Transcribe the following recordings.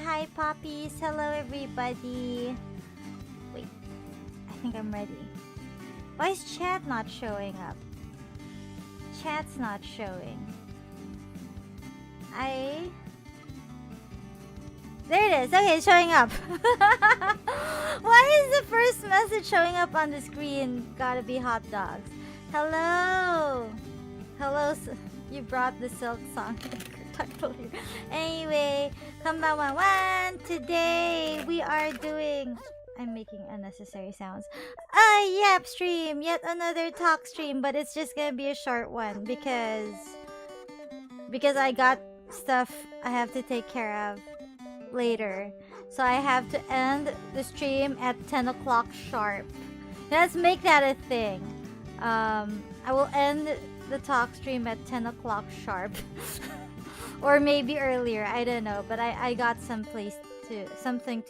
Hi Pawppies, hello everybody. Wait, I think I'm ready. Why is chat not showing up? Chat's not showing. There it is. Okay, it's showing up. Why is the first message showing up on the screen? Gotta be hot dogs. Hello. Hello. You brought the silk song. Anyway, konbanwa. Today we are doing... I'm making unnecessary sounds. Yep stream. Yet another talk stream, but it's just gonna be a short one because I got stuff I have to take care of later. So I have to end the stream at 10 o'clock sharp. Let's make that a thing. I will end the talk stream at 10 o'clock sharp. Or maybe earlier, I don't know. But I got something to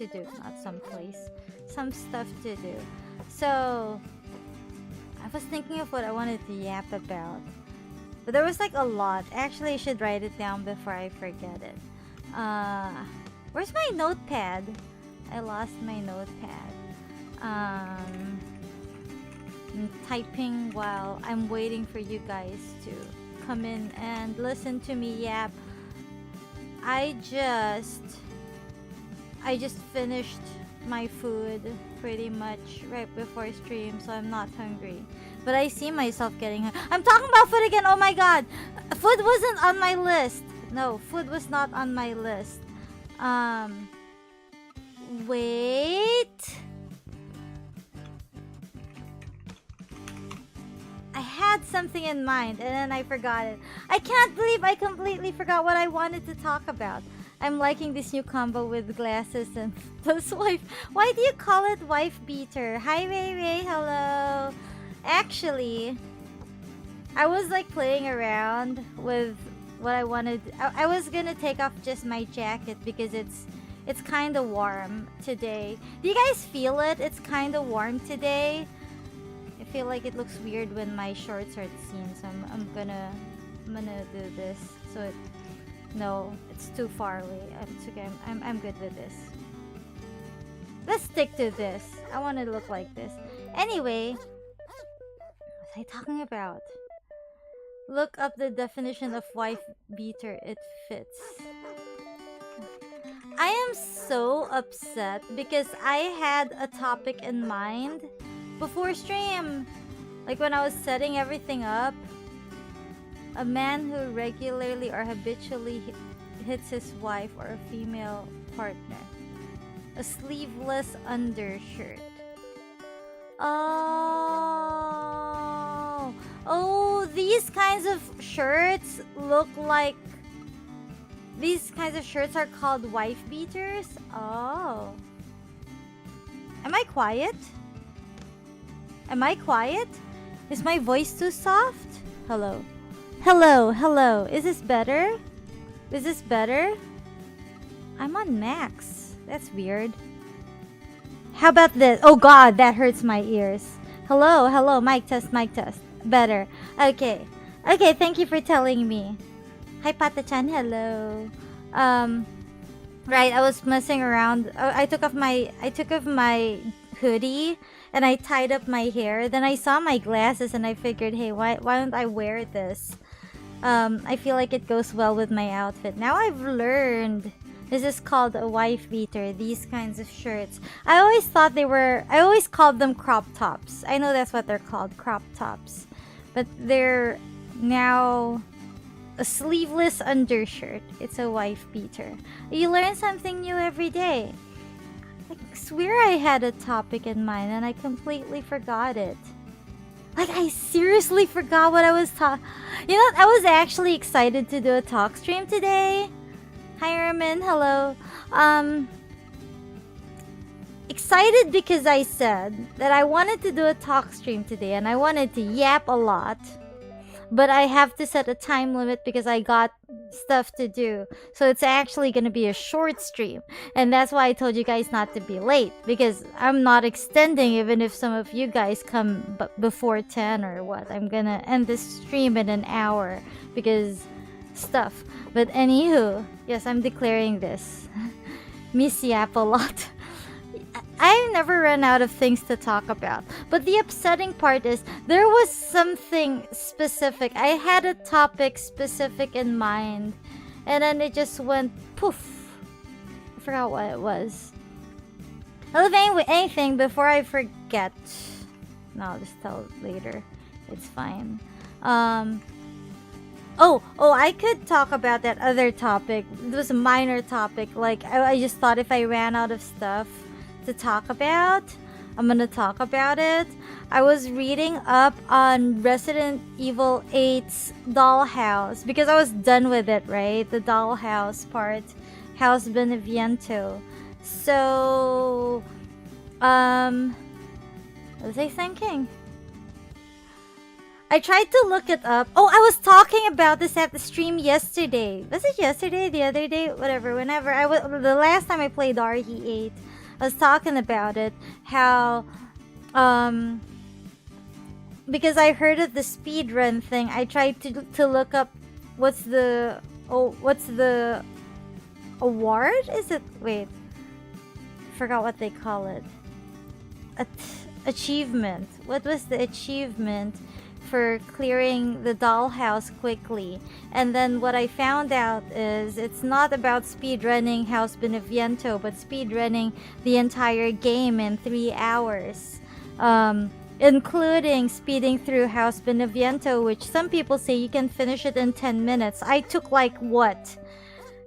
do. Not someplace. Some stuff to do. So I was thinking of what I wanted to yap about. But there was like a lot. Actually, I should write it down before I forget it. Where's my notepad? I lost my notepad. I'm typing while I'm waiting for you guys to come in and listen to me yap. I just I just finished my food pretty much right before stream, so I'm not hungry. But I see myself getting hungry. I'm talking about food again. Oh my god. Food wasn't on my list. No, food was not on my list. Wait. I had something in mind and then I forgot it. I can't believe I completely forgot what I wanted to talk about. I'm liking this new combo with glasses and plus wife. Why do you call it wife beater? Hi Ray Ray, hello. Actually, I was like playing around with what I wanted. I was gonna take off just my jacket because it's kind of warm today. Do you guys feel it? It's kind of warm today. I feel like it looks weird when my shorts are seen, so I'm gonna do this. So it, no, it's too far away. I'm good with this. Let's stick to this. I want to look like this. Anyway, what was I talking about? Look up the definition of wife beater. It fits. I am so upset because I had a topic in mind before stream. Like when I was setting everything up. A man who regularly or habitually hits his wife or a female partner. A sleeveless undershirt. Oh, these kinds of shirts look like... These kinds of shirts are called wife beaters? Oh. Am I quiet? Am I quiet? Is my voice too soft? Hello. Hello, hello. Is this better? Is this better? I'm on max. That's weird. How about this? Oh god, that hurts my ears. Hello, hello. Mic test, mic test. Better. Okay. Okay, thank you for telling me. Hi, Pata-chan. Hello. Right, I was messing around. I took off my hoodie and I tied up my hair. Then I saw my glasses and I figured, hey, why don't I wear this? I feel like it goes well with my outfit. Now I've learned this is called a wife beater, these kinds of shirts. I always called them crop tops. I know that's what they're called, crop tops. But they're now a sleeveless undershirt. It's a wife beater. You learn something new every day. I swear I had a topic in mind and I completely forgot it. Like, I seriously forgot what I was talking. You know, I was actually excited to do a talk stream today. Hi, Ermin. Hello. Excited because I said that I wanted to do a talk stream today and I wanted to yap a lot. But I have to set a time limit because I got stuff to do. So it's actually going to be a short stream. And that's why I told you guys not to be late. Because I'm not extending even if some of you guys come before 10 or what. I'm going to end this stream in an hour. Because stuff. But anywho, yes, I'm declaring this. Miss Yap a lot. I never run out of things to talk about. But the upsetting part is there was something specific. I had a topic specific in mind. And then it just went poof. I forgot what it was. I'll leave anything before I forget. No, I'll just tell later. It's fine. Oh, I could talk about that other topic. It was a minor topic. Like, I just thought if I ran out of stuff to talk about, I'm gonna talk about it. I was reading up on Resident Evil 8's Dollhouse because I was done with it, right? The Dollhouse part, House Beneviento. So, what was I thinking? I tried to look it up. Oh, I was talking about this at the stream yesterday. Was it yesterday? The other day? Whatever. Whenever the last time I played RE8. I was talking about it, how, because I heard of the speedrun thing, I tried to look up what's the award? Is it, wait, I forgot what they call it. Achievement. What was the achievement for clearing the dollhouse quickly. And then what I found out is it's not about speedrunning House Beneviento, but speedrunning the entire game in 3 hours. Including speeding through House Beneviento, which some people say you can finish it in 10 minutes. I took like, what?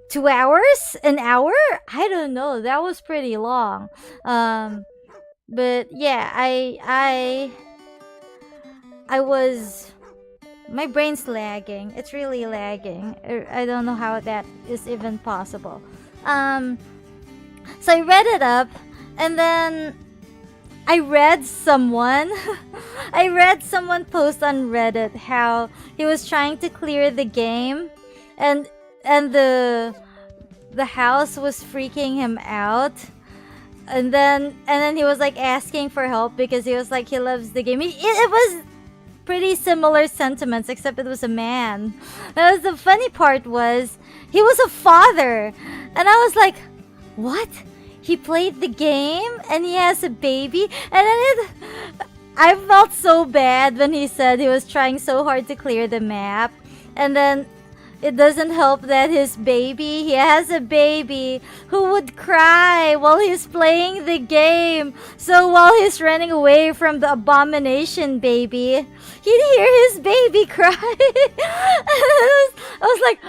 2 hours? An hour? I don't know. That was pretty long. But yeah, I was... My brain's lagging. It's really lagging. I don't know how that is even possible. So I read it up, and then I read someone post on Reddit how he was trying to clear the game, and the house was freaking him out. And then he was like asking for help because he was like he loves the game. It was pretty similar sentiments, except it was a man. And the funny part was he was a father, and I was like, what? He played the game and he has a baby, and then I felt so bad when he said he was trying so hard to clear the map, and then it doesn't help that he has a baby who would cry while he's playing the game. So while he's running away from the abomination baby, he'd hear his baby cry. I was like,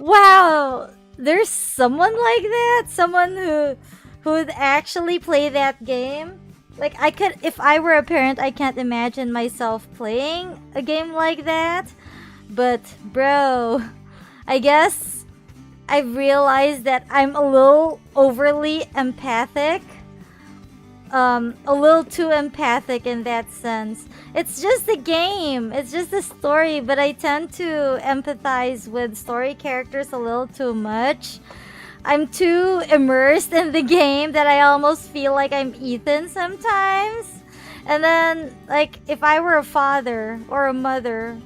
wow, there's someone like that? Someone who would actually play that game? Like, if I were a parent, I can't imagine myself playing a game like that. But, bro, I guess I've realized that I'm a little overly empathic. A little too empathic in that sense. It's just a game. It's just a story, but I tend to empathize with story characters a little too much. I'm too immersed in the game that I almost feel like I'm Ethan sometimes. And then, like, if I were a father or a mother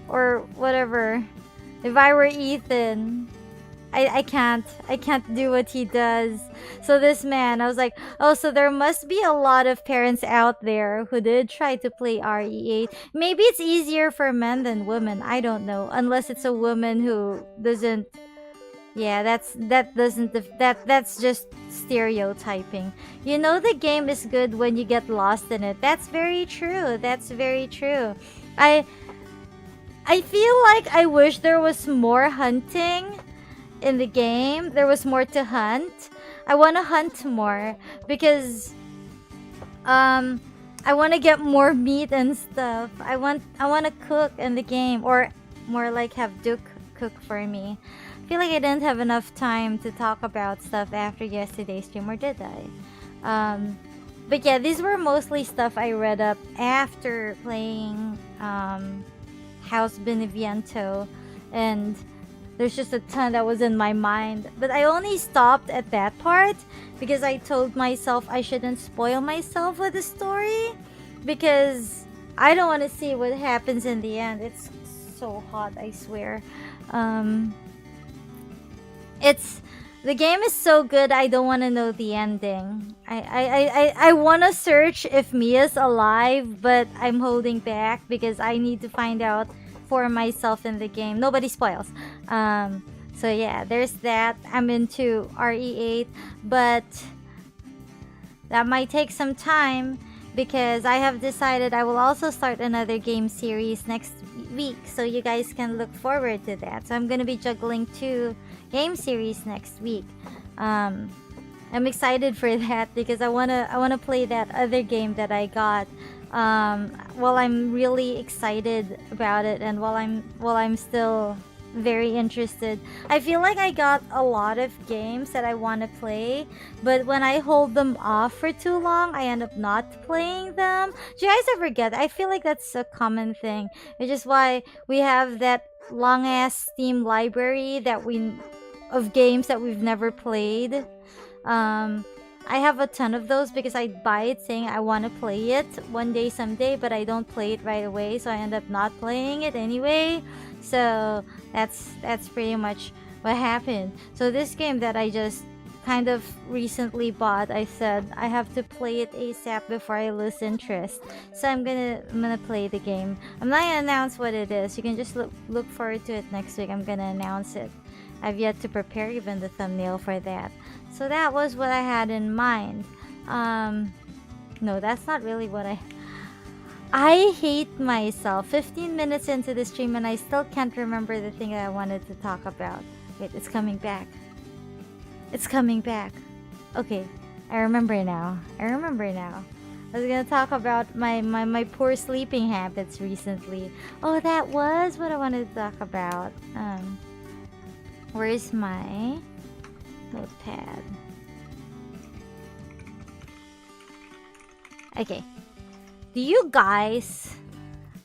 or whatever, if I were Ethan, I can't do what he does. So this man, I was like, oh, so there must be a lot of parents out there who did try to play RE8. Maybe it's easier for men than women. I don't know, unless it's a woman who doesn't. Yeah, that's just stereotyping. You know, the game is good when you get lost in it. That's very true. That's very true. I feel like I wish there was more hunting in the game. There was more to hunt. I want to hunt more because I want to get more meat and stuff. I want to cook in the game, or more like have Duke cook for me. I feel like I didn't have enough time to talk about stuff after yesterday's stream, or did I? But yeah, these were mostly stuff I read up after playing House Beneviento, and there's just a ton that was in my mind. But I only stopped at that part because I told myself I shouldn't spoil myself with the story, because I don't want to see what happens in the end. It's so hot, I swear. The game is so good, I don't want to know the ending. I want to search if Mia's alive, but I'm holding back because I need to find out for myself in the game. Nobody spoils. So yeah, there's that. I'm into RE8, but that might take some time because I have decided I will also start another game series next week, so you guys can look forward to that. So I'm gonna be juggling 2 game series next week. I'm excited for that because I wanna play that other game that I got. While I'm really excited about it, and while I'm still very interested. I feel like I got a lot of games that I want to play, but when I hold them off for too long, I end up not playing them. Do you guys ever get that? I feel like that's a common thing, which is why we have that long ass Steam library of games that we've never played. I have a ton of those because I buy it saying I want to play it one day someday, but I don't play it right away, so I end up not playing it anyway. So that's pretty much what happened. So this game that I just kind of recently bought. I said I have to play it ASAP before I lose interest. So I'm gonna play the game. I'm not gonna announce what it is. You can just look forward to it next week. I'm gonna announce it. I've yet to prepare even the thumbnail for that. So that was what I had in mind. No, that's not really what I hate myself. 15 minutes into the stream and I still can't remember the thing that I wanted to talk about. Wait, it's coming back. It's coming back. Okay, I remember now. I was gonna talk about my poor sleeping habits recently. Oh, that was what I wanted to talk about. Where's my notepad? Okay. Do you guys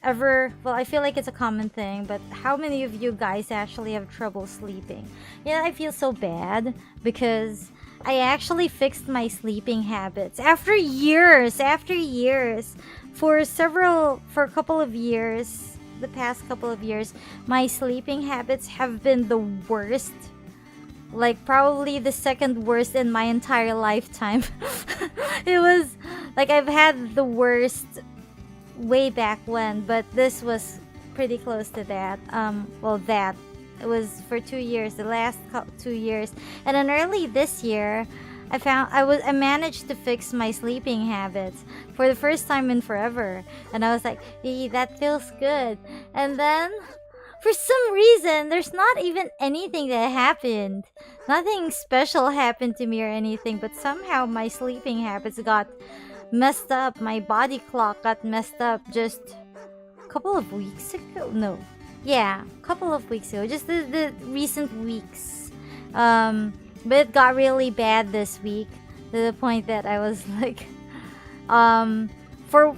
ever, well, I feel like it's a common thing, but how many of you guys actually have trouble sleeping? Yeah, I feel so bad because I actually fixed my sleeping habits after years, for a couple of years, the past couple of years, my sleeping habits have been the worst. Like probably the second worst in my entire lifetime. It was like I've had the worst way back when, but this was pretty close to that. It was for 2 years, the last 2 years, and then early this year, I managed to fix my sleeping habits for the first time in forever, and I was like, hey, that feels good. And then for some reason, there's not even anything that happened. Nothing special happened to me or anything, but somehow my sleeping habits got messed up. My body clock got messed up just a couple of weeks ago. No. Yeah, a couple of weeks ago. Just the recent weeks. But it got really bad this week to the point that I was like,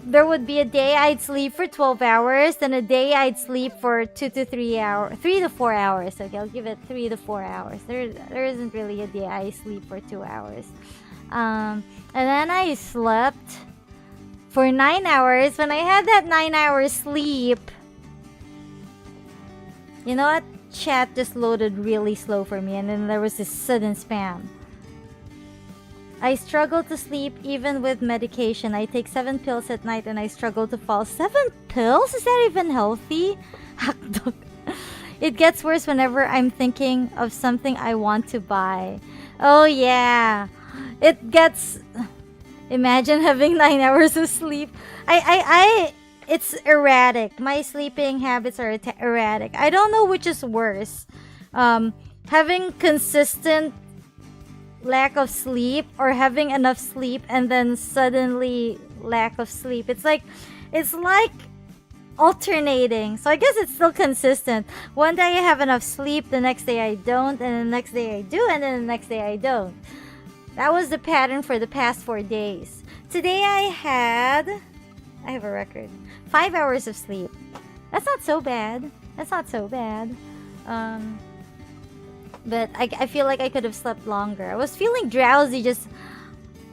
there would be a day I'd sleep for 12 hours, then a day I'd sleep for 3 to 4 hours. Okay, I'll give it 3 to 4 hours. There isn't really a day I sleep for 2 hours. And then I slept for 9 hours. When I had that 9 hours sleep, you know what? Chat just loaded really slow for me, and then there was this sudden spam. I struggle to sleep even with medication. I take 7 pills at night and I struggle to fall. 7 pills? Is that even healthy? It gets worse whenever I'm thinking of something I want to buy. Oh yeah. It gets... Imagine having 9 hours of sleep. It's erratic. My sleeping habits are erratic. I don't know which is worse. Having consistent lack of sleep or having enough sleep and then suddenly lack of sleep. It's like alternating. So I guess it's still consistent. One day I have enough sleep, the next day I don't, and the next day I do, and then the next day I don't. That was the pattern for the past 4 days. Today I have a record. 5 hours of sleep. That's not so bad. But I feel like I could have slept longer. I was feeling drowsy.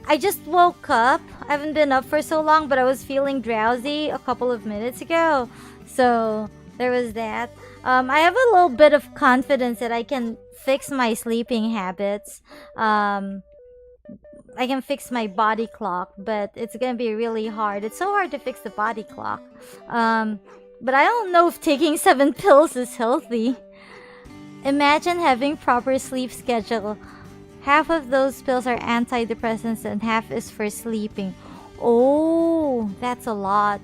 I just woke up. I haven't been up for so long, but I was feeling drowsy a couple of minutes ago. So there was that. I have a little bit of confidence that I can fix my sleeping habits. I can fix my body clock, but it's gonna be really hard. It's so hard to fix the body clock. But I don't know if taking 7 pills is healthy. Imagine having proper sleep schedule. Half of those pills are antidepressants and half is for sleeping. Oh, that's a lot.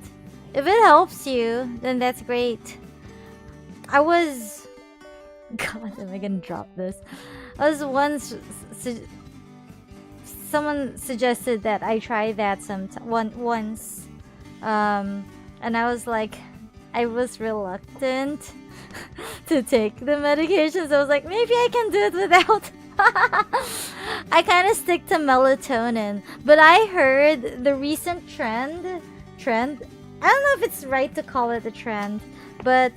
If it helps you, then that's great. God, am I gonna drop this? Someone suggested that I try that once. And I was like, I was reluctant to take the medications. I was like, maybe I can do it without. I kind of stick to melatonin, but I heard the recent trend. I don't know if it's right to call it a trend, but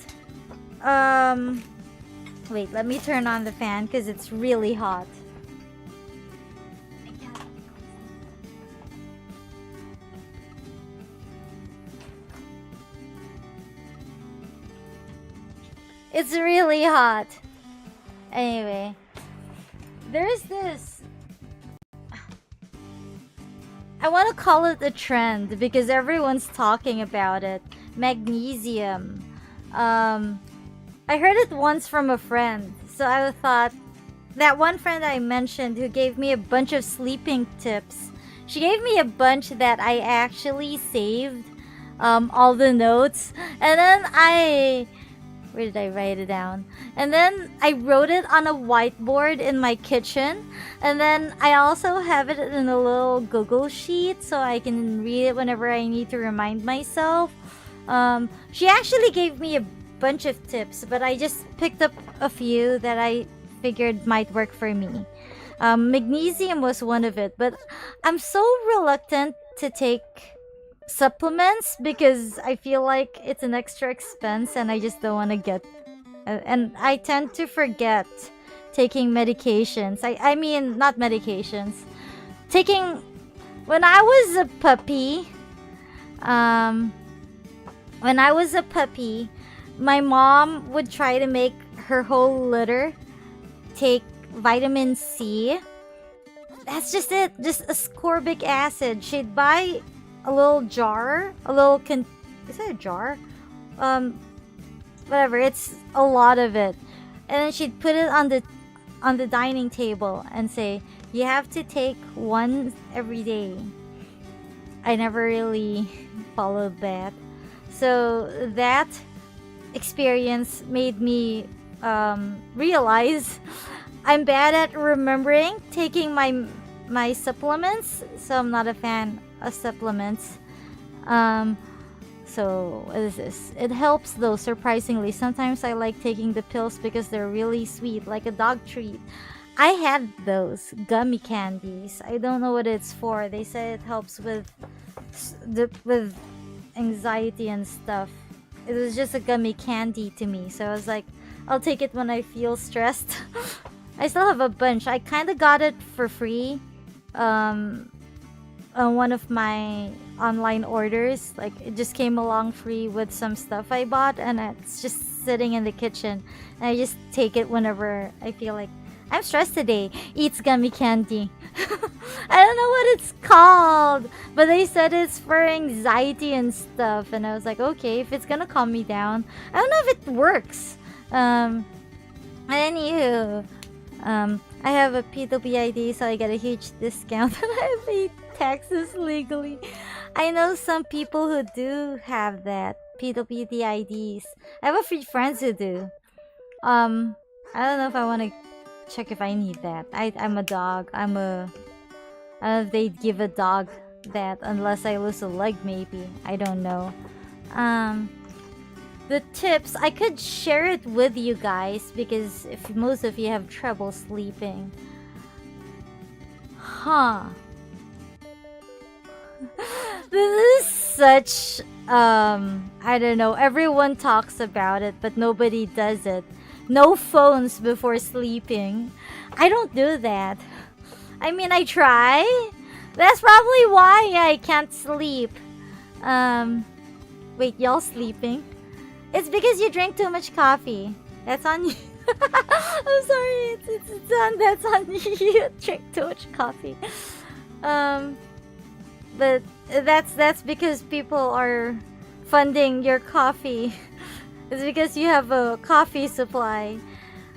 wait, let me turn on the fan because it's really hot. It's really hot. Anyway, there's this I want to call it a trend because everyone's talking about it. Magnesium. I heard it once from a friend, so I thought that one friend I mentioned who gave me a bunch of sleeping tips. She gave me a bunch that I actually saved, all the notes, and then where did I write it down? And then I wrote it on a whiteboard in my kitchen. And then I also have it in a little Google sheet so I can read it whenever I need to remind myself. She actually gave me a bunch of tips, but I just picked up a few that I figured might work for me. Magnesium was one of it, but I'm so reluctant to take supplements because I feel like it's an extra expense and I just don't want to get and I tend to forget taking medications. I mean not medications. Taking when I was a puppy, my mom would try to make her whole litter take vitamin C. That's just it, just ascorbic acid. She'd buy a little jar, is it a jar? Whatever, it's a lot of it. And then she'd put it on the dining table and say, you have to take one every day. I never really followed that. So that experience made me realize I'm bad at remembering taking my supplements, so I'm not a fan of supplements. So what is this? It helps though, surprisingly. Sometimes I like taking the pills because they're really sweet, like a dog treat. I had those gummy candies. I don't know what it's for. They say it helps with anxiety and stuff. It was just a gummy candy to me, so I was like, I'll take it when I feel stressed. I still have a bunch. I kind of got it for free on one of my online orders. Like, it just came along free with some stuff I bought, and it's just sitting in the kitchen. And I just take it whenever I feel like I'm stressed today. Eats gummy candy. I don't know what it's called, but they said it's for anxiety and stuff, and I was like, okay, if it's gonna calm me down. I don't know if it works. Anywho, I have a P2P so I get a huge discount and I pay taxes legally. I know some people who do have that, P2P IDs. I have a few friends who do. I don't know if I want to check if I need that. I'm a dog. I don't know if they'd give a dog that unless I lose a leg, maybe. I don't know. The tips, I could share it with you guys because if most of you have trouble sleeping. Huh. This is such, I don't know, everyone talks about it, but nobody does it. No phones before sleeping. I don't do that. I mean, I try. That's probably why I can't sleep. Wait, y'all sleeping? It's because you drink too much coffee. That's on you. I'm sorry. That's on you. You drink too much coffee. But that's because people are funding your coffee. It's because you have a coffee supply.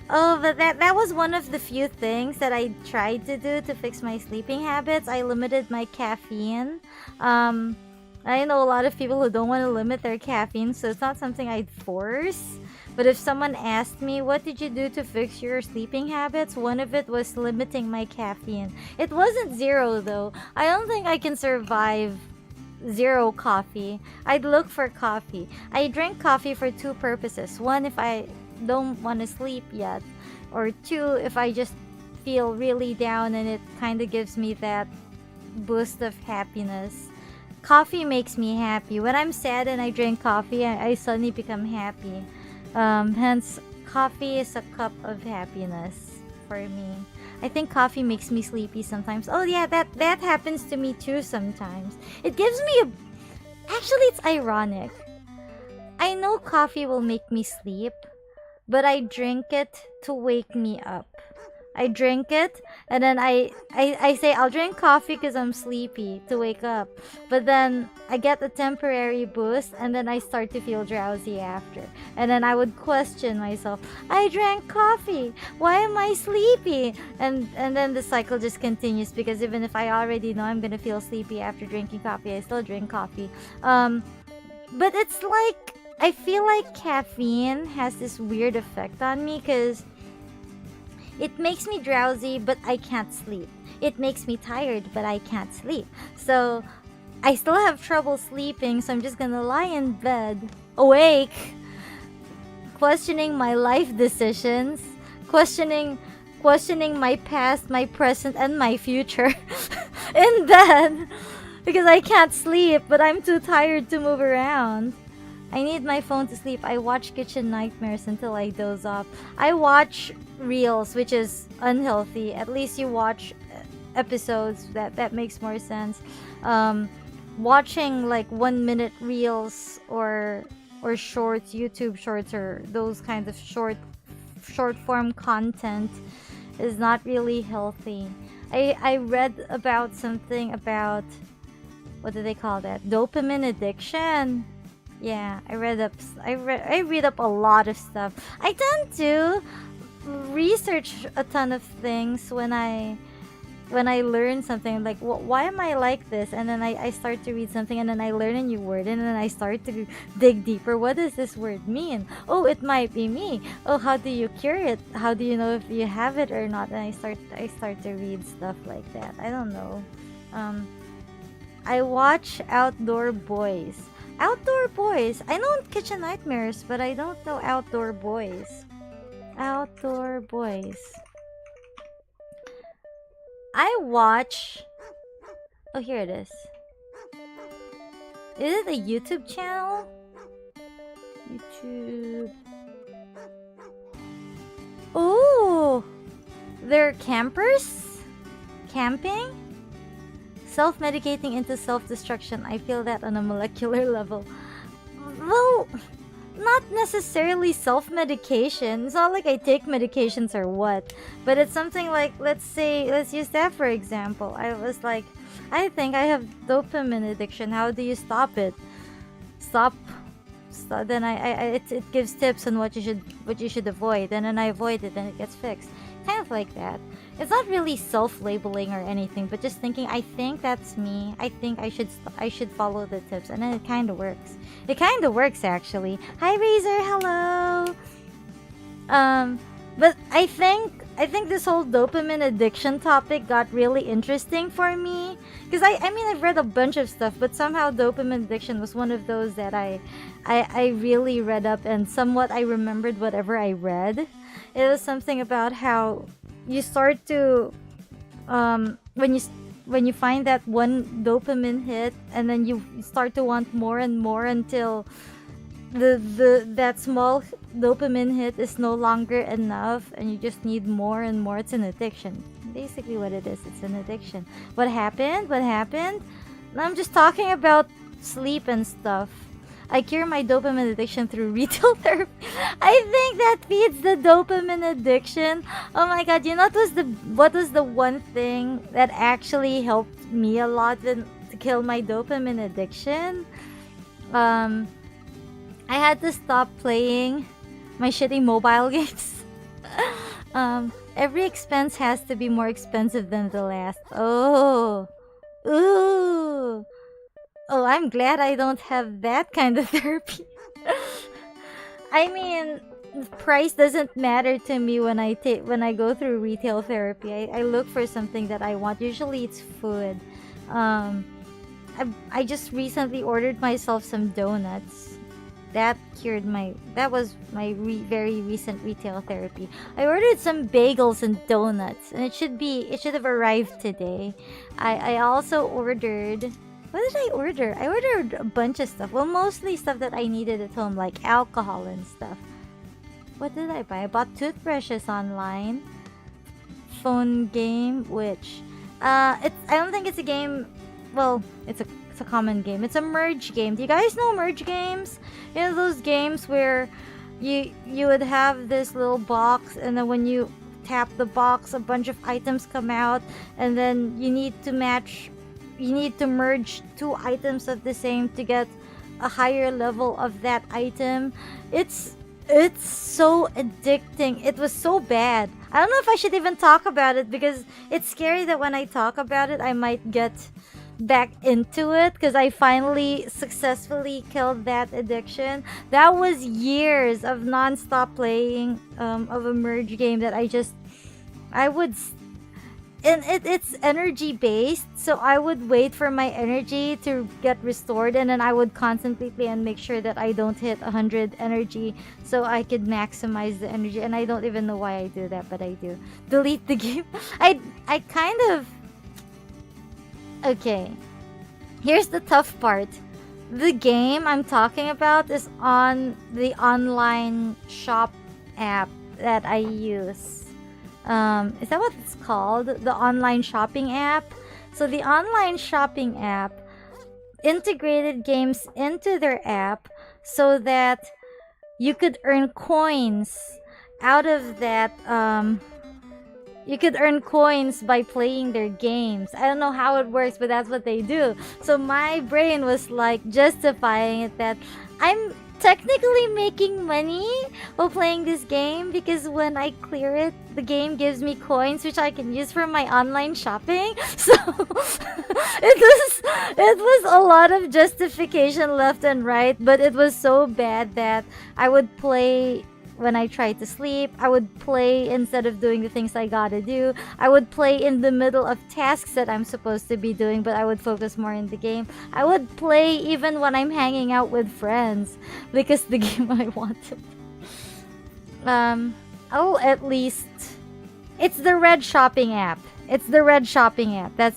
Oh, but that was one of the few things that I tried to do to fix my sleeping habits. I limited my caffeine. I know a lot of people who don't want to limit their caffeine, so it's not something I'd force. But if someone asked me, what did you do to fix your sleeping habits? One of it was limiting my caffeine. It wasn't zero though. I don't think I can survive zero coffee. I'd look for coffee. I drink coffee for two purposes. One, if I don't want to sleep yet. Or two, if I just feel really down and it kind of gives me that boost of happiness. Coffee makes me happy. When I'm sad and I drink coffee, I suddenly become happy. Hence, coffee is a cup of happiness for me. I think coffee makes me sleepy sometimes. Oh yeah, that happens to me too sometimes. It gives me a... Actually, it's ironic. I know coffee will make me sleep, but I drink it to wake me up. I drink it, and then I say I'll drink coffee because I'm sleepy to wake up. But then I get a temporary boost, and then I start to feel drowsy after. And then I would question myself, I drank coffee. Why am I sleepy? And then the cycle just continues, because even if I already know I'm gonna feel sleepy after drinking coffee, I still drink coffee. But it's like, I feel like caffeine has this weird effect on me, because it makes me drowsy, but I can't sleep. It makes me tired, but I can't sleep. So I still have trouble sleeping, so I'm just gonna lie in bed, awake, questioning my life decisions, questioning my past, my present, and my future in bed, because I can't sleep, but I'm too tired to move around. I need my phone to sleep. I watch Kitchen Nightmares until I doze off. I watch reels, which is unhealthy. At least you watch episodes. That makes more sense. Watching like 1 minute reels or shorts, YouTube shorts, or those kinds of short form content is not really healthy. I read about something about, what do they call that? Dopamine addiction. Yeah, I read up a lot of stuff. I tend to research a ton of things when I learn something, like why am I like this, and then I start to read something, and then I learn a new word, and then I start to dig deeper. What does this word mean? Oh, it might be me. Oh, how do you cure it? How do you know if you have it or not? And I start to read stuff like that. I don't know. I watch Outdoor Boys. Outdoor Boys. I know Kitchen Nightmares, but I don't know Outdoor Boys. Outdoor Boys. I watch... Oh, here it is. Is it a YouTube channel? YouTube... Oh! They're campers? Camping? Self-medicating into self-destruction. I feel that on a molecular level. Well, not necessarily self-medication. It's not like I take medications or what. But it's something like, let's use that for example. I was like, I think I have dopamine addiction. How do you stop it? Then it gives tips on what you should avoid, and then I avoid it and it gets fixed. Kind of like that. It's not really self-labeling or anything, but just thinking, I think that's me. I think I should follow the tips, and then it kind of works. It kind of works actually. Hi Razor, hello. But I think this whole dopamine addiction topic got really interesting for me, because I mean I've read a bunch of stuff, but somehow dopamine addiction was one of those that I really read up, and somewhat I remembered whatever I read. It was something about how you start to when you find that one dopamine hit, and then you start to want more and more until that small dopamine hit is no longer enough, and you just need more and more. It's an addiction. Basically what it is, it's an addiction. What happened? I'm just talking about sleep and stuff. I cure my dopamine addiction through retail therapy. I think that feeds the dopamine addiction. Oh my god, you know what was the one thing that actually helped me a lot to kill my dopamine addiction? I had to stop playing my shitty mobile games. Every expense has to be more expensive than the last. Oh. Ooh. Oh, I'm glad I don't have that kind of therapy. I mean, price doesn't matter to me when I go through retail therapy. I look for something that I want. Usually it's food. I just recently ordered myself some donuts. That was my very recent retail therapy. I ordered some bagels and donuts, and it should have arrived today. I also ordered... What did I order? I ordered a bunch of stuff. Well, mostly stuff that I needed at home, like alcohol and stuff. What did I buy? I bought toothbrushes online. Phone game, which... I don't think it's a game... Well, it's a common game. It's a merge game. Do you guys know merge games? You know those games where you would have this little box, and then when you tap the box, a bunch of items come out, and then you need to merge two items of the same to get a higher level of that item. It's so addicting. It was so bad. I don't know if I should even talk about it because it's scary that when I talk about it, I might get back into it because I finally successfully killed that addiction. That was years of non-stop playing of a merge game that I would and it's energy based, so I would wait for my energy to get restored, and then I would constantly play and make sure that I don't hit 100 energy so I could maximize the energy. And I don't even know why I do that, but I do. Delete the game. I kind of... Okay, here's the tough part. The game I'm talking about is on the online shop app that I use. Is that what it's called? The online shopping app? So the online shopping app integrated games into their app so that you could earn coins out of that. You could earn coins by playing their games. I don't know how it works, but that's what they do. So my brain was like justifying it that I'm technically making money while playing this game because when I clear it, the game gives me coins which I can use for my online shopping. So it was a lot of justification left and right, but it was so bad that I would play when I tried to sleep. I would play instead of doing the things I gotta do. I would play in the middle of tasks that I'm supposed to be doing, but I would focus more in the game. I would play even when I'm hanging out with friends because the game I wanted. Oh, at least it's the red shopping app. It's the red shopping app. I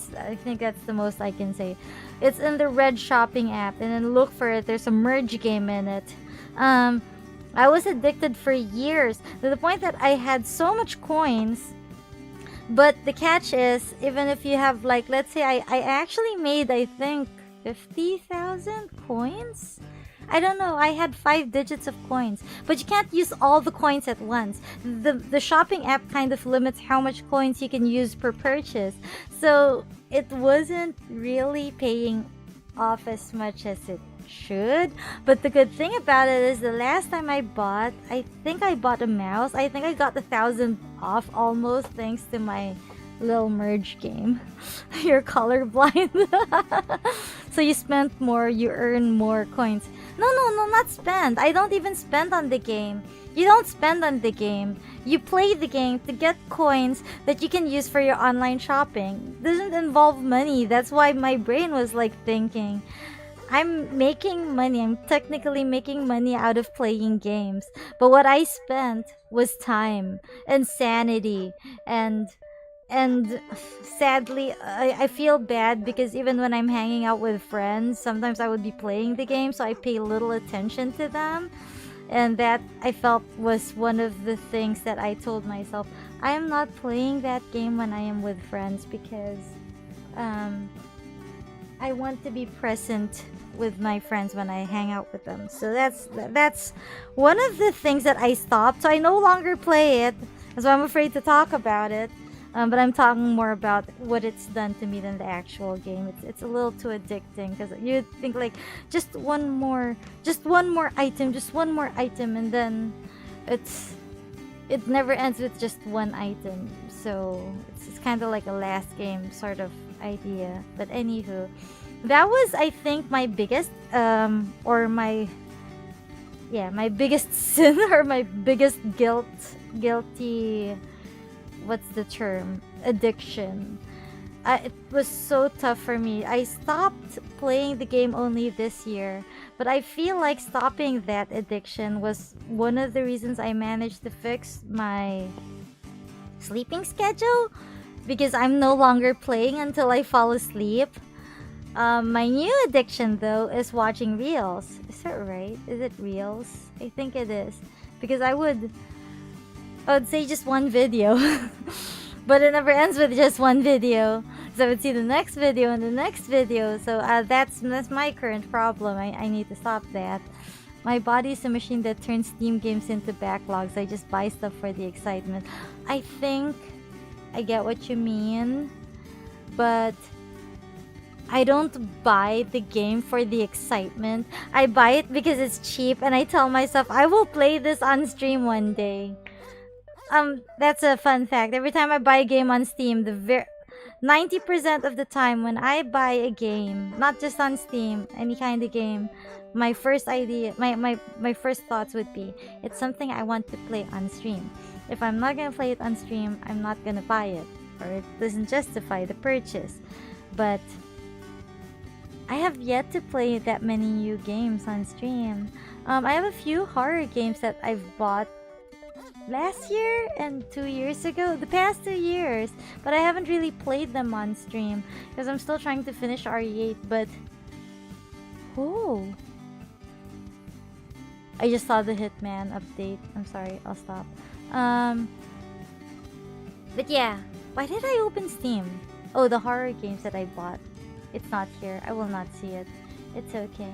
think that's the most I can say. It's in the red shopping app, and then look for it. There's a merge game in it. I was addicted for years to the point that I had so much coins. But the catch is, even if you have, like, let's say I actually made, I think, 50,000 coins? I don't know, I had 5 digits of coins. But you can't use all the coins at once. The shopping app kind of limits how much coins you can use per purchase. So it wasn't really paying off as much as it should. But the good thing about it is the last time I think I bought a mouse. I think I got 1,000 off almost thanks to my little merge game. You're colorblind. So you spend more, you earn more coins. No, not spend. I don't even spend on the game. You don't spend on the game. You play the game to get coins that you can use for your online shopping. It doesn't involve money. That's why my brain was like thinking, I'm making money. I'm technically making money out of playing games. But what I spent was time and sanity. And sadly, I feel bad because even when I'm hanging out with friends, sometimes I would be playing the game, so I pay little attention to them. And that, I felt, was one of the things that I told myself. I am not playing that game when I am with friends because I want to be present with my friends when I hang out with them. So that's one of the things that I stopped. So I no longer play it. That's why I'm afraid to talk about it. But I'm talking more about what it's done to me than the actual game. It's a little too addicting because you think like just one more item, and then it never ends with just one item. So it's kind of like a last game sort of idea. But anywho, that was, I think, my biggest my biggest sin or my biggest guilty, what's the term, addiction. It was so tough for me. I stopped playing the game only this year, but I feel like stopping that addiction was one of the reasons I managed to fix my sleeping schedule, because I'm no longer playing until I fall asleep. My new addiction, though, is watching reels. Is that right? Is it reels? I think it is, because I would say just one video. But it never ends with just one video. So I would see the next video and the next video. So that's my current problem. I need to stop that. My body is a machine that turns Steam games into backlogs. I just buy stuff for the excitement. I think I get what you mean, but I don't buy the game for the excitement. I buy it because it's cheap, and I tell myself I will play this on stream one day. That's a fun fact. Every time I buy a game on Steam, 90% of the time when I buy a game, not just on Steam, any kind of game, my first idea, my first thoughts would be, it's something I want to play on stream. If I'm not gonna play it on stream, I'm not gonna buy it, or it doesn't justify the purchase. But I have yet to play that many new games on stream. I have a few horror games that I've bought last year and 2 years ago, the past 2 years, but I haven't really played them on stream because I'm still trying to finish RE8. But I just saw the Hitman update. I'm sorry, I'll stop. But yeah, why did I open Steam? Oh, the horror games that I bought. It's not here. I will not see it. It's okay.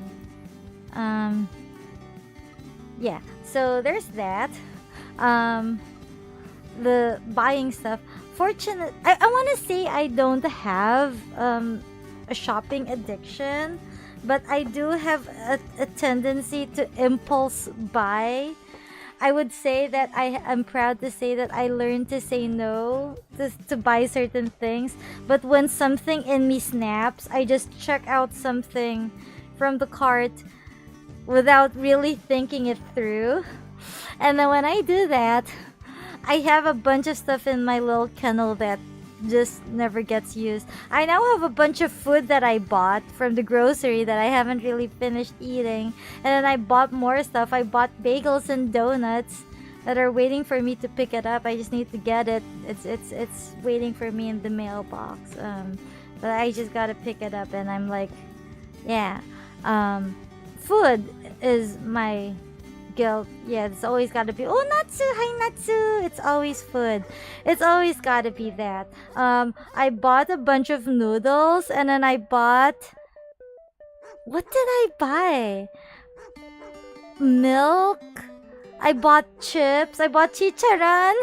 Yeah, so there's that. The buying stuff. Fortunate. I want to say I don't have a shopping addiction, but I do have a tendency to impulse buy. I would say that I'm proud to say that I learned to say no to buy certain things. But when something in me snaps, I just check out something from the cart without really thinking it through. And then when I do that, I have a bunch of stuff in my little kennel that just never gets used. I now have a bunch of food that I bought from the grocery that I haven't really finished eating. And then I bought more stuff. I bought bagels and donuts that are waiting for me to pick it up. I just need to get it. It's waiting for me in the mailbox. But I just gotta pick it up, and I'm like, yeah. Food is my guilt. Yeah, it's always gotta be, oh, Natsu, hi Natsu. It's always food. It's always gotta be that. I bought a bunch of noodles, and then I bought, what did I buy? Milk. I bought chips. I bought chicharan.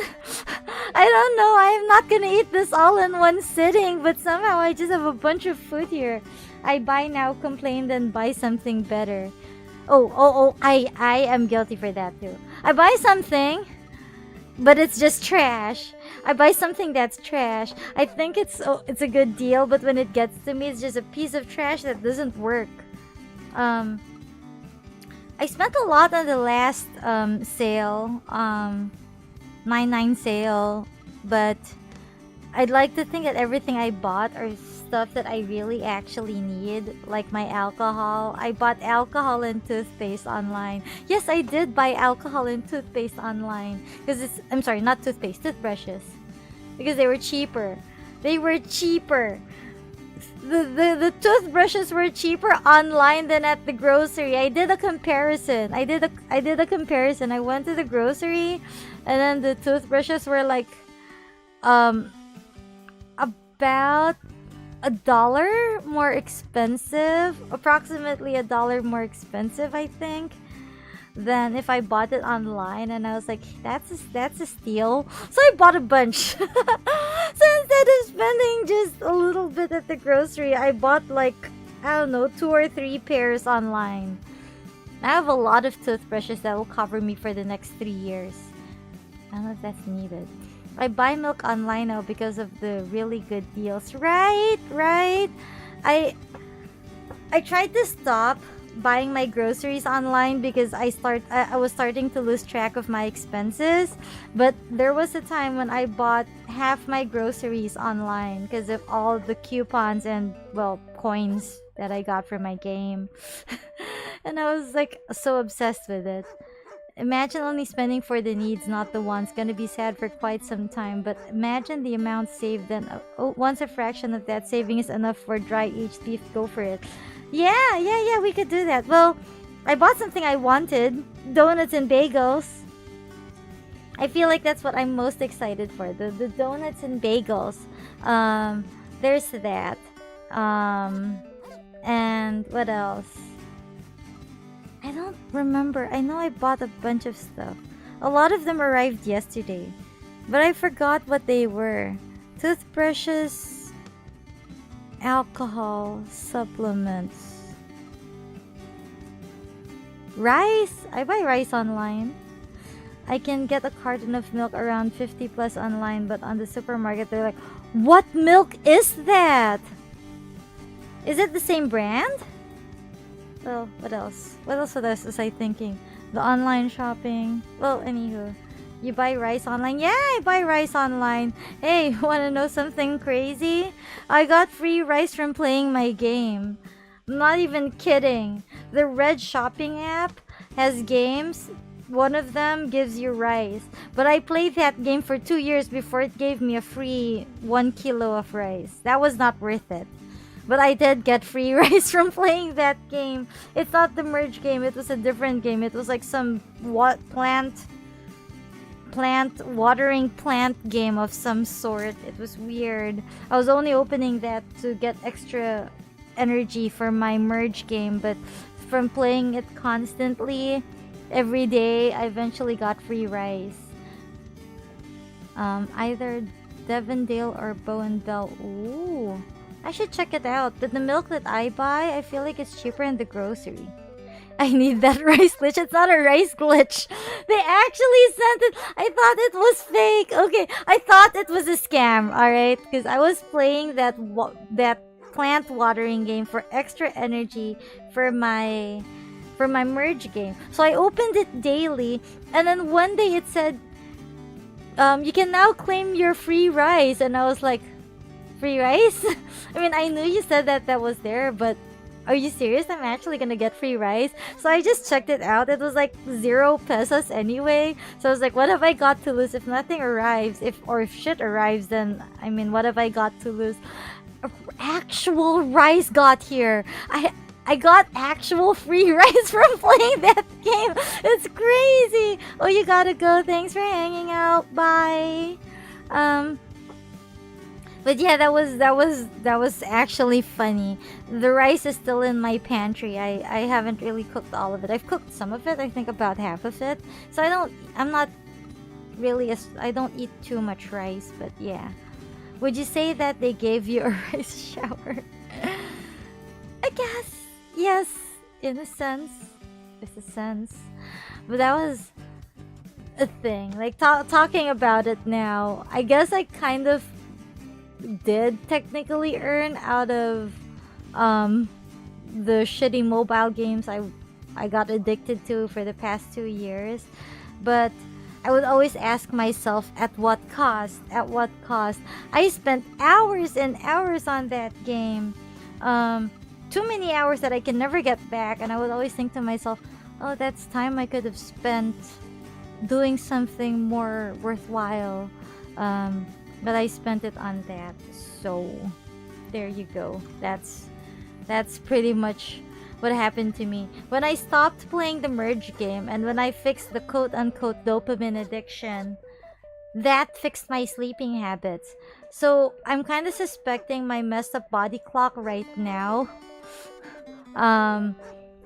I don't know. I'm not gonna eat this all in one sitting, but somehow I just have a bunch of food here. I buy now, complain, then buy something better. I am guilty for that too. I buy something, but it's just trash. I buy something that's trash. I think it's a good deal, but when it gets to me, it's just a piece of trash that doesn't work. I spent a lot on the last sale, 9/9 sale, but I'd like to think that everything I bought are stuff that I really actually need, like my alcohol. I bought alcohol and toothpaste online. Yes, I did buy alcohol and toothpaste online because I'm sorry, not toothpaste, toothbrushes, because they were cheaper. They were cheaper. The toothbrushes were cheaper online than at the grocery. I did a comparison. I did a comparison. I went to the grocery, and then the toothbrushes were like about $1 more expensive, approximately $1 more expensive, I think, than if I bought it online. And I was like, that's a steal. So I bought a bunch. So instead of spending just a little bit at the grocery, I bought like, I don't know, 2 or 3 pairs online. I have a lot of toothbrushes that will cover me for the next 3 years. I don't know if that's needed. I buy milk online now because of the really good deals. Right. I tried to stop buying my groceries online because I was starting to lose track of my expenses. But there was a time when I bought half my groceries online because of all the coupons and, well, coins that I got for my game. And I was like so obsessed with it. Imagine only spending for the needs, not the wants. Gonna be sad for quite some time, but imagine the amount saved. Then once a fraction of that saving is enough for dry aged beef, go for it. Yeah, we could do that. Well, I bought something I wanted, donuts and bagels. I feel like that's what I'm most excited for, the donuts and bagels. There's that. And what else? I don't remember. I know I bought a bunch of stuff. A lot of them arrived yesterday, but I forgot what they were. Toothbrushes, alcohol, supplements, rice. I buy rice online. I can get a carton of milk around 50 plus online, but on the supermarket they're like, what milk is that? Is it the same brand? Well, what else? What else was I thinking? The online shopping. Well, anywho. You buy rice online? Yeah, I buy rice online. Hey, wanna know something crazy? I got free rice from playing my game. I'm not even kidding. The Red Shopping app has games. One of them gives you rice. But I played that game for 2 years before it gave me a free 1 kilo of rice. That was not worth it. But I did get free rice from playing that game. It's not the merge game. It was a different game. It was like some watering plant game of some sort. It was weird. I was only opening that to get extra energy for my merge game, but from playing it constantly every day, I eventually got free rice. Either Devondale or Bowen Bell. Ooh, I should check it out. But the milk that I buy, I feel like it's cheaper in the grocery. I need that rice glitch. It's not a rice glitch. They actually sent it. I thought it was fake. Okay, I thought it was a scam. All right, because I was playing that plant watering game for extra energy for my merge game. So I opened it daily, and then one day it said, "You can now claim your free rice," and I was like, "Free rice?" I mean, I knew you said that was there, but. Are you serious? I'm actually gonna get free rice? So I just checked it out. It was like 0 pesos anyway. So I was like, what have I got to lose if nothing arrives? If shit arrives, then I mean, what have I got to lose? Actual rice got here. I got actual free rice from playing that game. It's crazy. Oh, you gotta go. Thanks for hanging out. Bye. But yeah, that was actually funny. The rice is still in my pantry. I haven't really cooked all of it. I've cooked some of it. I think about half of it. So I don't eat too much rice, but yeah. Would you say that they gave you a rice shower? I guess. Yes, in a sense. It's a sense. But that was a thing. Like talking about it now, I guess I kind of did technically earn out of the shitty mobile games I got addicted to for the past 2 years. But I would always ask myself, at what cost? At what cost? I spent hours and hours on that game. Too many hours that I can never get back, and I would always think to myself, oh, that's time I could have spent doing something more worthwhile. But I spent it on that, so there you go. That's pretty much what happened to me. When I stopped playing the merge game and when I fixed the quote-unquote dopamine addiction, that fixed my sleeping habits. So I'm kind of suspecting my messed up body clock right now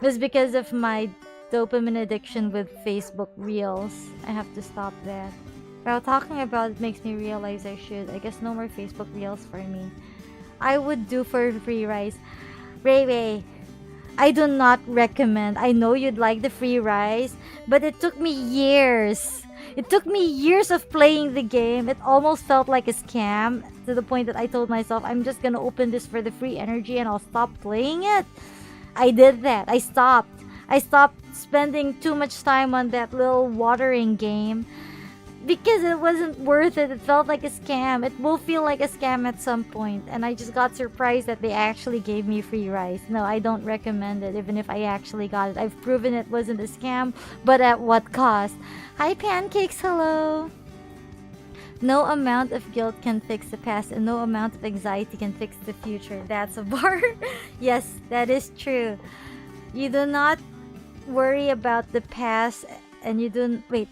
was because of my dopamine addiction with Facebook Reels. I have to stop that. Well, talking about it makes me realize I should. I guess no more Facebook Reels for me. I would do for free rice. Ray, I do not recommend. I know you'd like the free rice, but it took me years. It took me years of playing the game. It almost felt like a scam to the point that I told myself, I'm just gonna open this for the free energy and I'll stop playing it. I did that. I stopped. I stopped spending too much time on that little watering game. Because it wasn't worth it. It felt like a scam. It will feel like a scam at some point. And I just got surprised that they actually gave me free rice. No, I don't recommend it, even if I actually got it. I've proven it wasn't a scam, but at what cost? Hi, Pancakes, hello! No amount of guilt can fix the past, and no amount of anxiety can fix the future. That's a bar. Yes, that is true. You do not worry about the past, and you do... Wait.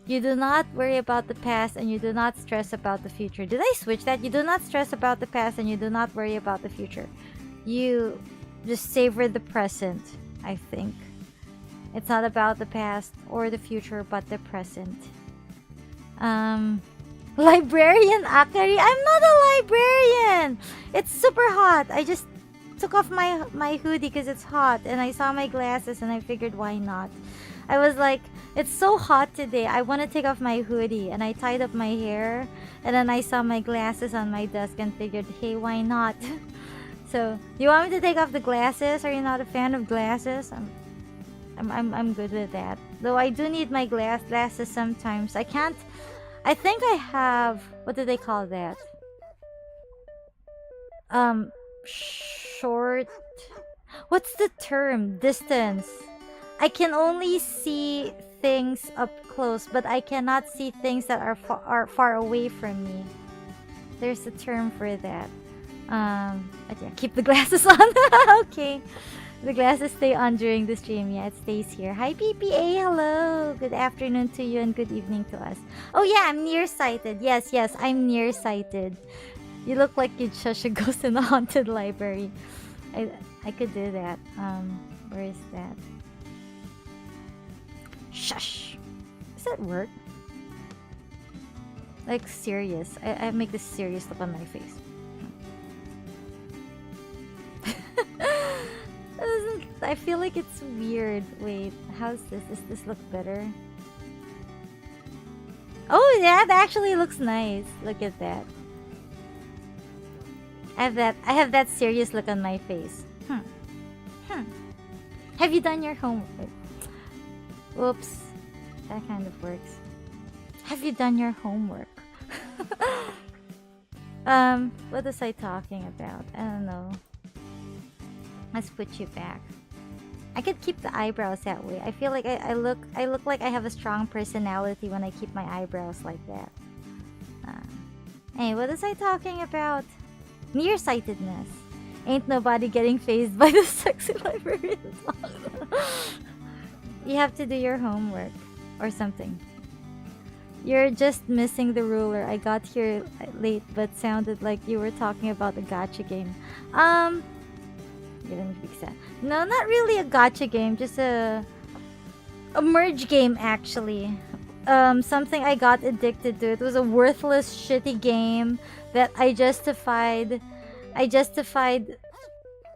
You do not worry about the past and you do not stress about the future. Did I switch that? You do not stress about the past and you do not worry about the future. You just savor the present, I think. It's not about the past or the future, but the present. Librarian Akari? I'm not a librarian! It's super hot. I just took off my hoodie because it's hot, and I saw my glasses and I figured why not. I was like, it's so hot today, I want to take off my hoodie, and I tied up my hair, and then I saw my glasses on my desk and figured, hey, why not? So, do you want me to take off the glasses? Are you not a fan of glasses? I'm good with that. Though I do need my glasses sometimes. I think I have, what do they call that? Short, what's the term? Distance. I can only see things up close, but I cannot see things that are far away from me. There's a term for that. But yeah, keep the glasses on. Okay. The glasses stay on during the stream. Yeah, it stays here. Hi, PPA. Hello. Good afternoon to you and good evening to us. Oh yeah, I'm nearsighted. Yes, I'm nearsighted. You look like you'd shush a ghost in a haunted library. I could do that. Where is that? Shush. Does that work? Like serious. I make this serious look on my face. I feel like it's weird. Wait, how's this? Does this look better? Oh, yeah, that actually looks nice. Look at that. I have that serious look on my face. Have you done your homework? Oops. That kind of works. Have you done your homework? What was I talking about? I don't know. Let's put you back. I could keep the eyebrows that way. I feel like I look like I have a strong personality when I keep my eyebrows like that. Hey, what was I talking about? Nearsightedness. Ain't nobody getting fazed by the sexy librarian song. You have to do your homework or something. You're just missing the ruler. I got here late, but sounded like you were talking about a gacha game. No, not really a gacha game, just a merge game actually. Something I got addicted to. It was a worthless, shitty game that I justified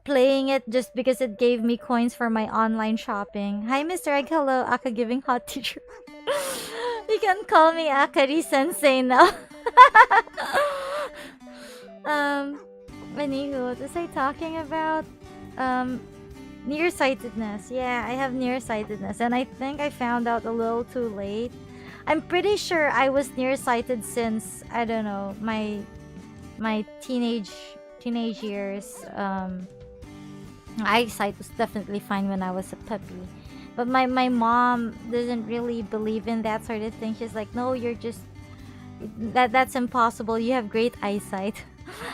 playing it just because it gave me coins for my online shopping. Hi, Mr. Egg. Hello, Aka giving hot teacher. You can call me Akari-sensei now. Anywho, what was I talking about? Nearsightedness. Yeah, I have nearsightedness, and I think I found out a little too late. I'm pretty sure I was nearsighted since, I don't know, my teenage years. Eyesight was definitely fine when I was a puppy. But my mom doesn't really believe in that sort of thing. She's like, no, you're just... That's impossible. You have great eyesight.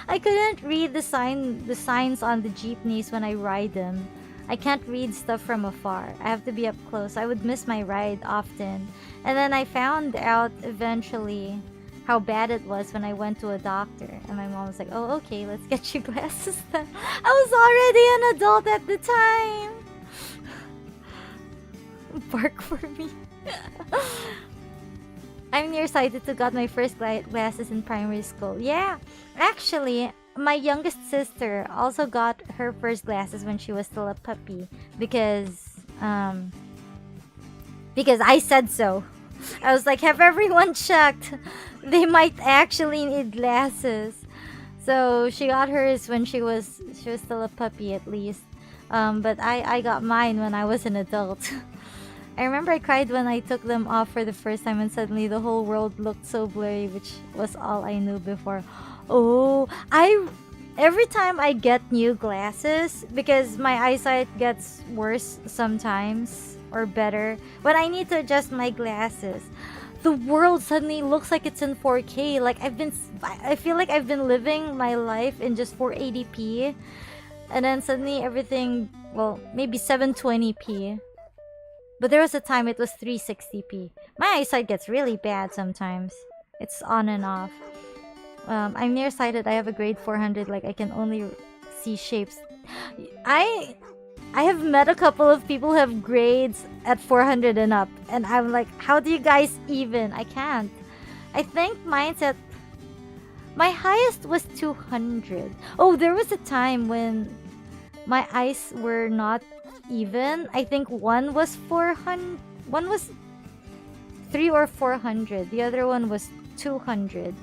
I couldn't read the signs on the jeepneys when I ride them. I can't read stuff from afar. I have to be up close. I would miss my ride often. And then I found out eventually how bad it was when I went to a doctor. And my mom was like, oh, okay, let's get you glasses then. I was already an adult at the time. Bark for me. I'm nearsighted to got my first glasses in primary school. Yeah, actually, my youngest sister also got her first glasses when she was still a puppy because I said so. I was like, have everyone checked? They might actually need glasses. So she got hers when she was still a puppy at least. But I got mine when I was an adult. I remember I cried when I took them off for the first time and suddenly the whole world looked so blurry, which was all I knew before. Oh, every time I get new glasses, because my eyesight gets worse sometimes, or better, when I need to adjust my glasses, the world suddenly looks like it's in 4K. Like I feel like I've been living my life in just 480p, and then suddenly everything, well, maybe 720p. But there was a time it was 360p. My eyesight gets really bad sometimes. It's on and off. I'm nearsighted. I have a grade 400. Like, I can only see shapes. I have met a couple of people who have grades at 400 and up, and I'm like, how do you guys even? I can't. I think mine's at... My highest was 200. Oh, there was a time when my eyes were not even. I think one was 400. One was 3 or 400. The other one was 200.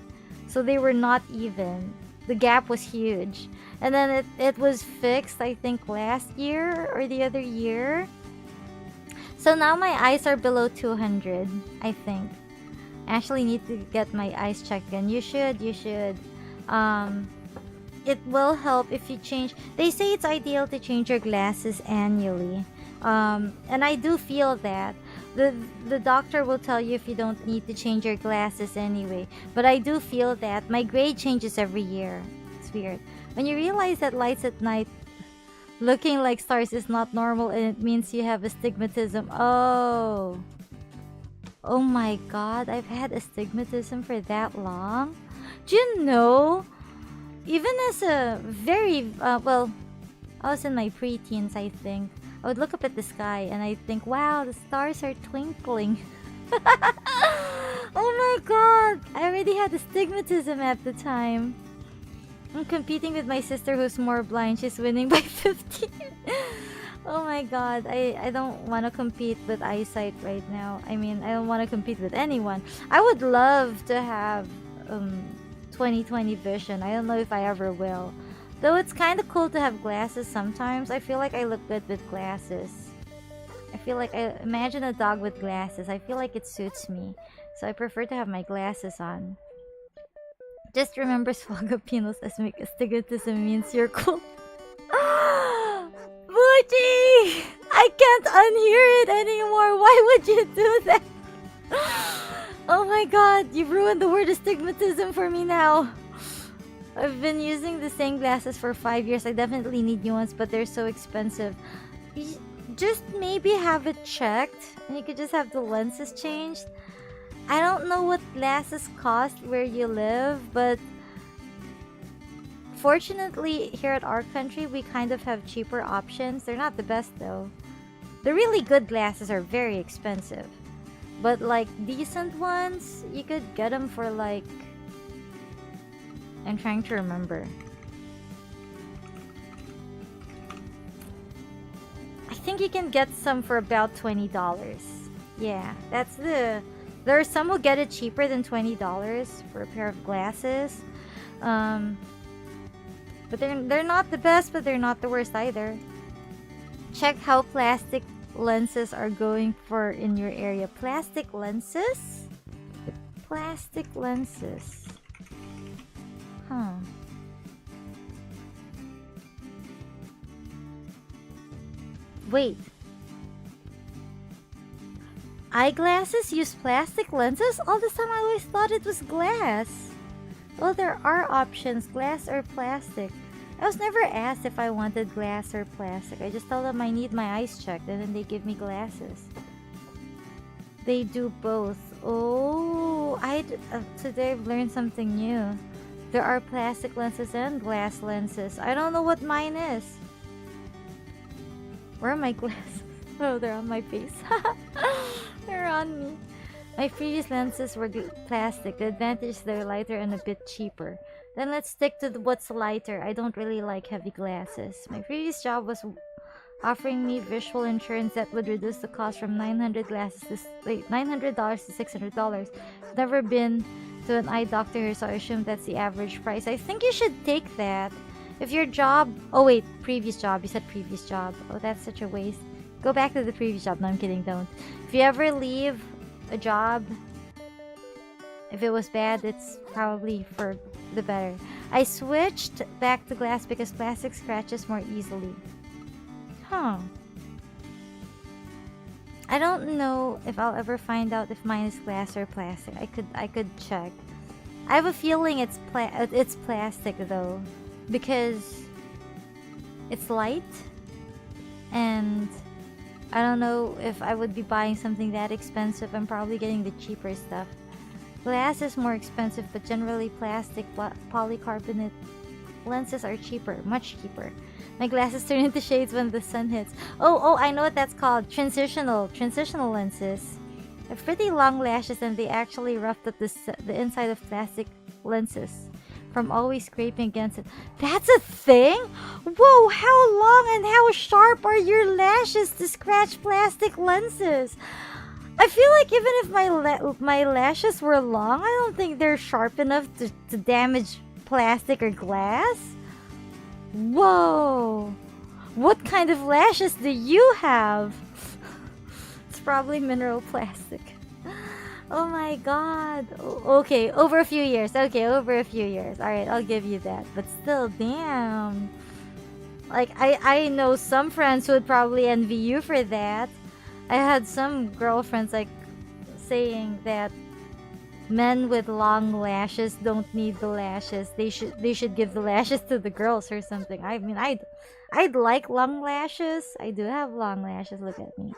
So they were not even. The gap was huge. And then it was fixed, I think, last year or the other year. So now my eyes are below 200, I think. I actually need to get my eyes checked again. You should. It will help if you change. They say it's ideal to change your glasses annually. And I do feel that. The doctor will tell you if you don't need to change your glasses anyway. But I do feel that. My grade changes every year. It's weird. When you realize that lights at night looking like stars is not normal and it means you have astigmatism. Oh my god, I've had astigmatism for that long? Do you know, even as a very, well, I was in my preteens, I think. I would look up at the sky and I'd think, wow, the stars are twinkling. Oh my god, I already had astigmatism at the time. I'm competing with my sister who's more blind. She's winning by 50. Oh my god, I don't want to compete with eyesight right now. I mean, I don't want to compete with anyone. I would love to have 20/20 vision. I don't know if I ever will. Though it's kind of cool to have glasses sometimes. I feel like I look good with glasses. I feel like imagine a dog with glasses. I feel like it suits me. So I prefer to have my glasses on. Just remember Swagapinos as make astigmatism means you're cool. Booty! I can't unhear it anymore. Why would you do that? Oh my god, you've ruined the word astigmatism for me now. I've been using the same glasses for 5 years. I definitely need new ones, but they're so expensive. Just maybe have it checked, and you could just have the lenses changed. I don't know what glasses cost where you live, but fortunately here at our country we kind of have cheaper options. They're not the best though. The really good glasses are very expensive, but like decent ones, you could get them for like, I'm trying to remember. I think you can get some for about $20. Yeah, that's the... There are some who get it cheaper than $20 for a pair of glasses. But they're not the best, but they're not the worst either. Check how plastic lenses are going for in your area. Plastic lenses? Plastic lenses. Huh. Wait. Eyeglasses use plastic lenses? All this time I always thought it was glass. Well, there are options, glass or plastic. I was never asked if I wanted glass or plastic. I just told them I need my eyes checked and then they give me glasses. They do both. Oh, today I've learned something new. There are plastic lenses and glass lenses. I don't know what mine is. Where are my glasses? Oh, they're on my face. They're on me. My previous lenses were plastic. The advantage is they're lighter and a bit cheaper. Then let's stick to what's lighter. I don't really like heavy glasses. My previous job was offering me visual insurance that would reduce the cost from $900 to $600. I've never been to an eye doctor here, so I assume that's the average price. I think you should take that. If your job... Oh wait, previous job. You said previous job. Oh, that's such a waste. Go back to the previous job. No, I'm kidding, don't. If you ever leave a job, if it was bad, it's probably for the better. I switched back to glass because plastic scratches more easily. Huh. I don't know if I'll ever find out if mine is glass or plastic. I could check. I have a feeling it's plastic though, because it's light, and I don't know if I would be buying something that expensive. I'm probably getting the cheaper stuff. Glass is more expensive, but generally plastic, polycarbonate lenses are cheaper, much cheaper. My glasses turn into shades when the sun hits. Oh, I know what that's called. Transitional lenses. I have pretty long lashes and they actually roughed up the inside of plastic lenses from always scraping against it. That's a thing? Whoa, how long and how sharp are your lashes to scratch plastic lenses? I feel like even if my lashes were long, I don't think they're sharp enough to damage plastic or glass. Whoa! What kind of lashes do you have? It's probably mineral plastic. Oh my god. Okay, over a few years. Alright, I'll give you that. But still, damn. Like, I know some friends who would probably envy you for that. I had some girlfriends like saying that men with long lashes don't need the lashes. They should give the lashes to the girls or something. I mean, I'd like long lashes. I do have long lashes. Look at me.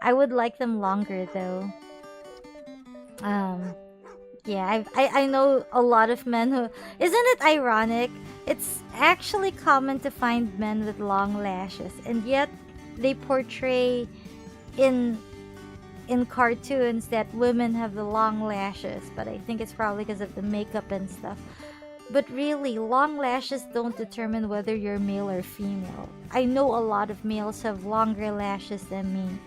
I would like them longer though. Yeah, I know a lot of men who... Isn't it ironic? It's actually common to find men with long lashes, and yet they portray in cartoons that women have the long lashes, but I think it's probably because of the makeup and stuff. But really, long lashes don't determine whether you're male or female. I know a lot of males have longer lashes than me.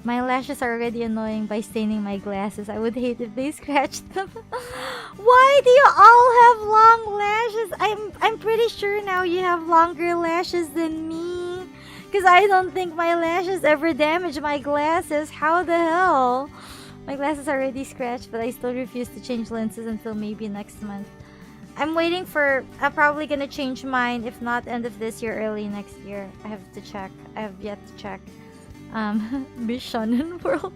My lashes are already annoying by staining my glasses. I would hate if they scratched them. Why do you all have long lashes? I'm pretty sure now you have longer lashes than me. Because I don't think my lashes ever damage my glasses. How the hell? My glasses are already scratched, but I still refuse to change lenses until maybe next month. I'm waiting for... I'm probably gonna change mine, if not end of this year, early next year. I have to check. I have yet to check. Miss Shonen World.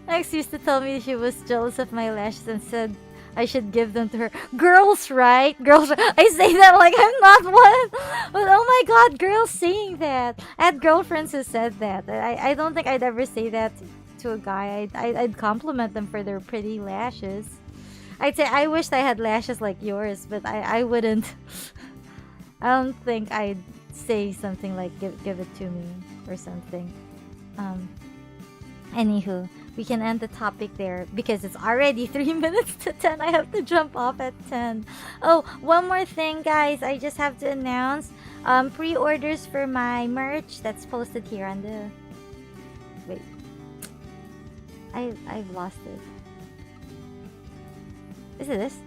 Ex used to tell me she was jealous of my lashes and said I should give them to her. Girls, right? Girls, I say that like I'm not one. But oh my god, girls saying that. I had girlfriends who said that. I don't think I'd ever say that to a guy. I'd compliment them for their pretty lashes. I'd say I wished I had lashes like yours, but I wouldn't. I don't think I'd say something like give it to me or something. Anywho, we can end the topic there because it's already 3 minutes to 10. I have to jump off at 10. Oh, one more thing, guys. I just have to announce pre-orders for my merch that's posted here on the... Wait. I've lost it. Is it this?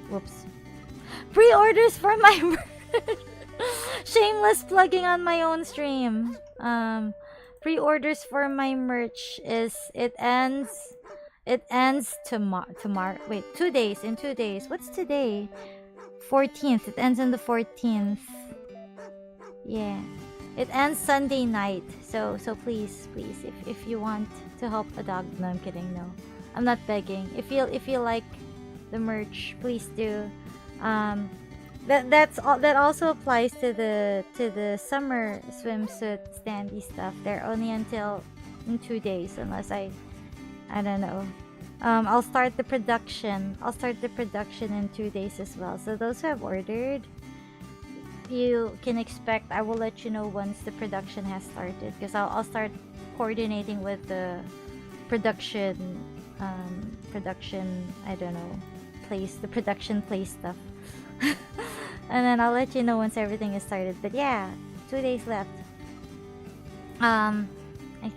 Whoops. Pre-orders for my merch. Shameless plugging on my own stream. Pre-orders for my merch is... It ends tomorrow. Wait, 2 days. In 2 days. What's today? 14th. It ends on the 14th. Yeah. It ends Sunday night. So please, if you want to help a dog... No, I'm kidding. No. I'm not begging. If you like the merch, please do. That also applies to the summer swimsuit standy stuff. They're only until in 2 days, unless I don't know. I'll start the production. In 2 days as well. So those who have ordered, you can expect. I will let you know once the production has started, because I'll start coordinating with the production. I don't know. The production place stuff. And then I'll let you know once everything is started. But yeah, 2 days left. I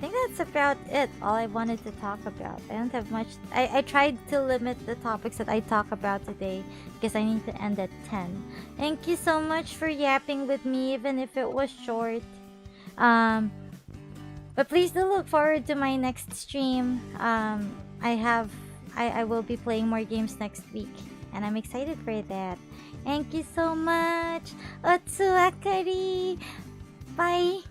think that's about it. All I wanted to talk about. I don't have much. I tried to limit the topics that I talk about today because I need to end at 10. Thank you so much for yapping with me, even if it was short. But please do look forward to my next stream. I will be playing more games next week, and I'm excited for that. Thank you so much. Otsu Akari. Bye.